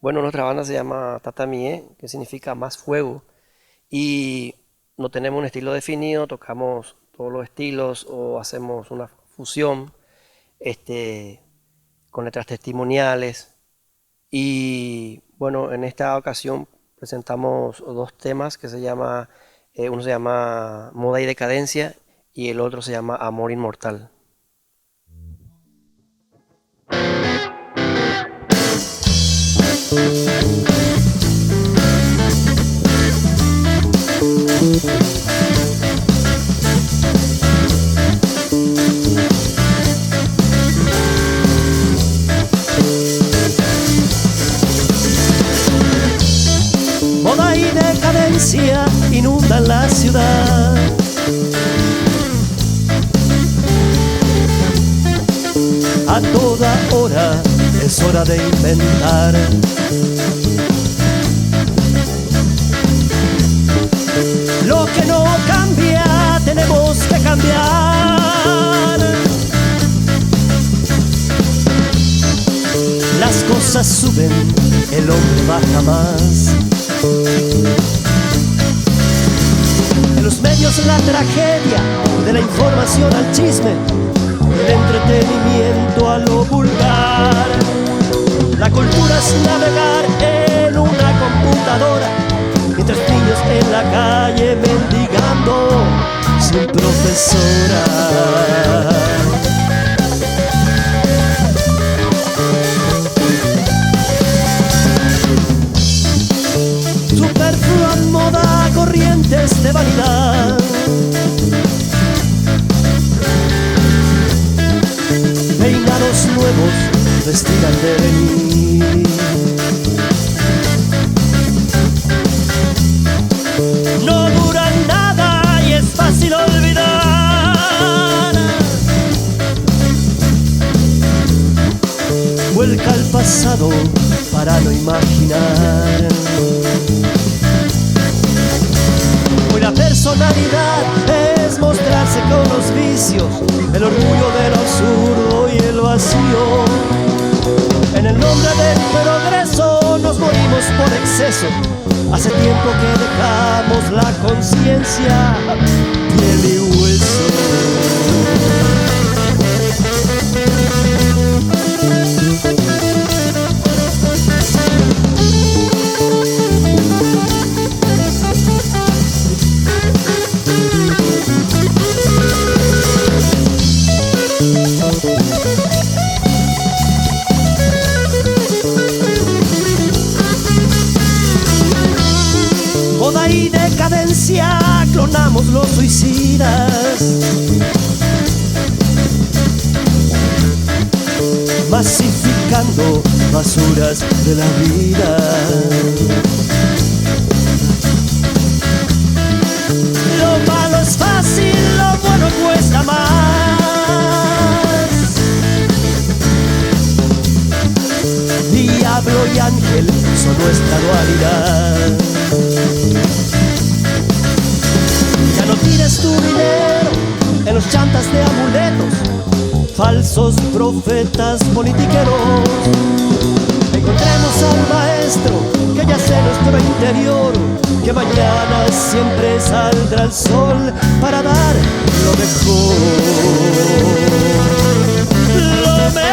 Bueno, nuestra banda se llama Tatamie, que significa más fuego. Y no tenemos un estilo definido, tocamos todos los estilos o hacemos una fusión este, con letras testimoniales. Y bueno, en esta ocasión presentamos dos temas que uno se llama Moda y Decadencia y el otro se llama Amor Inmortal. Moda y decadencia inundan la ciudad. A toda hora es hora de inventar. Lo que no cambia tenemos que cambiar. Las cosas suben, el hombre baja más. En los medios la tragedia, de la información al chisme, del entretenimiento a lo vulgar. La cultura es navegar en una computadora, mientras niños en la calle mendigando sin profesora. Superflua moda, corrientes de vanidad. Peinados nuevos, vestir al devenir. No duran nada y es fácil olvidar. Vuelca al pasado para no imaginar. Hoy la personalidad es mostrarse con los vicios, el orgullo de lo absurdo y el vacío. En el nombre del progreso nos morimos por exceso. Hace tiempo que dejamos la conciencia, piel y hueso. Moda y decadencia, clonamos los suicidas. Masificando basuras de la vida. Lo malo es fácil, lo bueno cuesta más. Diablo y ángel son nuestra dualidad. Ya no tires tu dinero en los chantas de amuletos, falsos profetas politiqueros. Encontremos al maestro que yace en nuestro interior, que mañana siempre saldrá el sol para dar lo mejor. Lo mejor.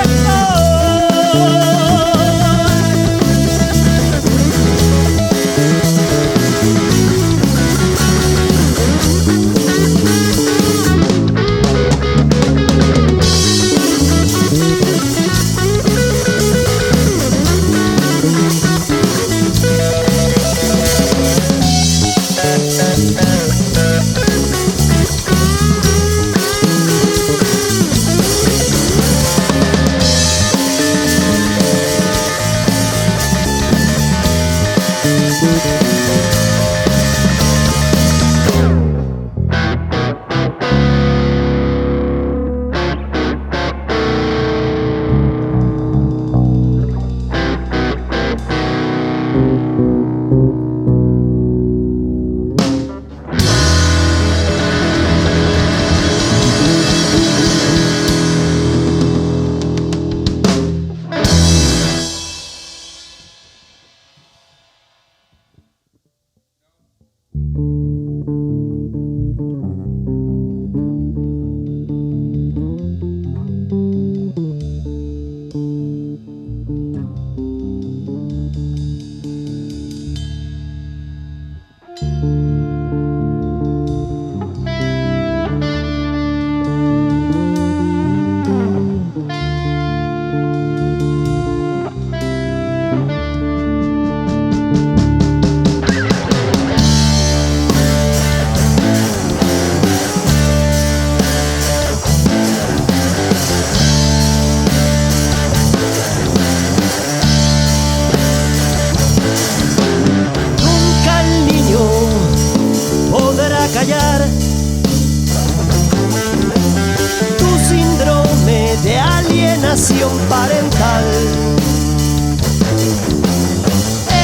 alienación parental.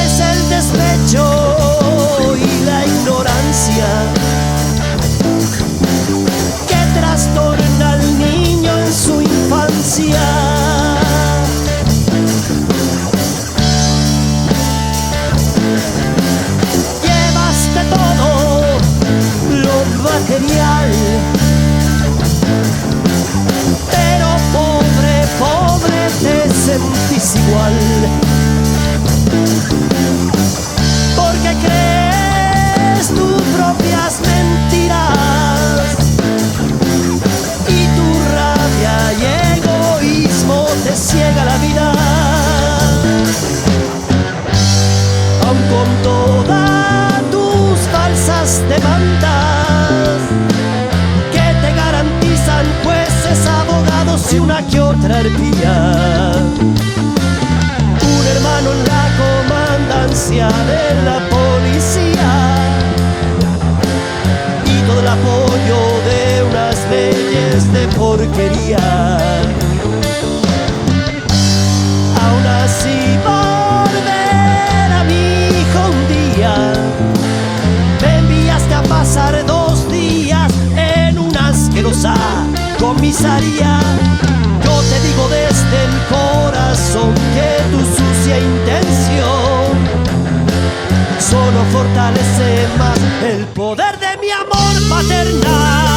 Es el despecho y la ignorancia que trastorna al niño en su infancia. Llevaste todo lo material, pero pobre, pobre te sentís igual, porque crees tus propias mentiras y tu rabia y egoísmo te ciega la vida. Aun con todas tus falsas demandas que te garantizan jueces, abogados y una que otra arpía, un hermano en la comandancia de la policía y todo el apoyo de unas leyes de porquería. Aún así por ver a mi hijo un día me enviaste a pasar 2 días en una asquerosa comisaría. Yo te digo desde el corazón que tu sucia intención solo fortalece más el poder de mi amor paternal.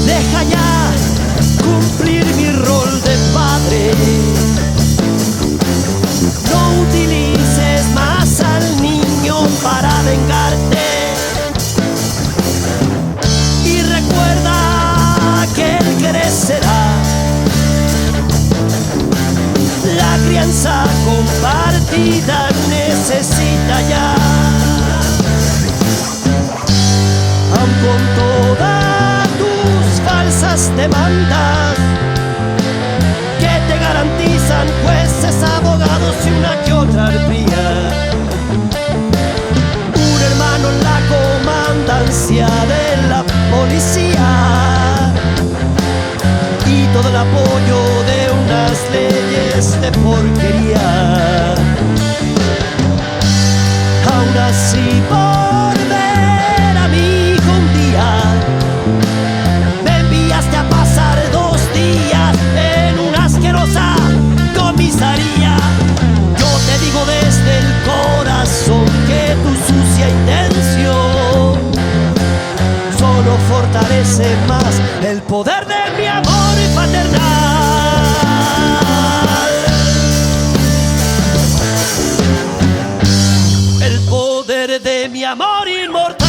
Deja ya cumplir mi rol de padre. No utilices más al niño para vengarte. Y recuerda que él crecerá. La crianza compartida necesita ya. Aun con todas tus falsas demandas que te garantizan jueces, abogados y una que otra arpía, un hermano en la comandancia de la policía y todo el apoyo de unas leyes de porquería. Aún así por ver a mi hijo un día me enviaste a pasar 2 días en una asquerosa comisaría. Yo te digo desde el corazón que tu sucia intención solo fortalece más el poder de mi amor paternal. El poder de mi amor inmortal.